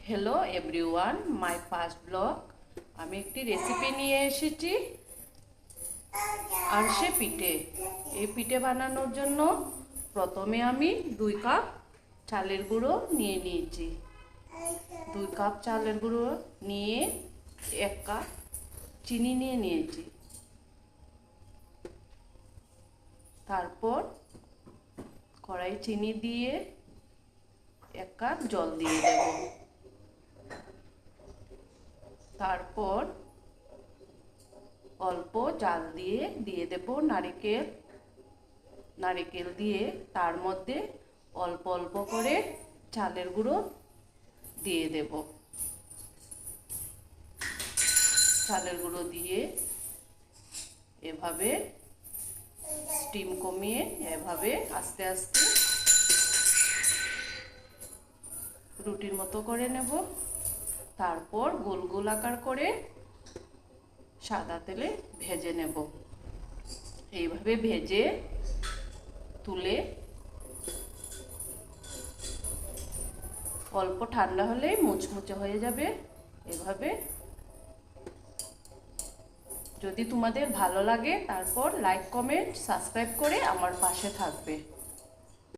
Hello everyone, my first blog. আমি একটি recipe নিয়ে এসেছি আরশে পিঠে। এই পিঠে বানানোর জন্য প্রথমে আমি 2 কাপ চালের গুঁড়ো নিয়ে নিয়েছি। 2 কাপ চালের গুঁড়ো নিয়ে 1 কাপ চিনি নিয়ে নিয়েছি। তারপর কড়াই চিনি দিয়ে 1 কাপ জল দিয়ে দেব। তারপর অল্প জাল দিয়ে দেব নারকেল দিয়ে তার মধ্যে অল্প অল্প করে চালের গুঁড়ো দিয়ে দেব। চালের গুঁড়ো দিয়ে এভাবে স্টিম কমিয়ে এভাবে আস্তে আস্তে রুটির মতো করে নেব। তারপর গোল গোল আকার করে সাদা তেলে ভেজে নেব। এইভাবে ভেজে তুলে অল্প ঠান্ডা হলেই মুচমুচে হয়ে যাবে। এভাবে যদি তোমাদের ভালো লাগে তারপর লাইক কমেন্ট সাবস্ক্রাইব করে আমার পাশে থাকবে।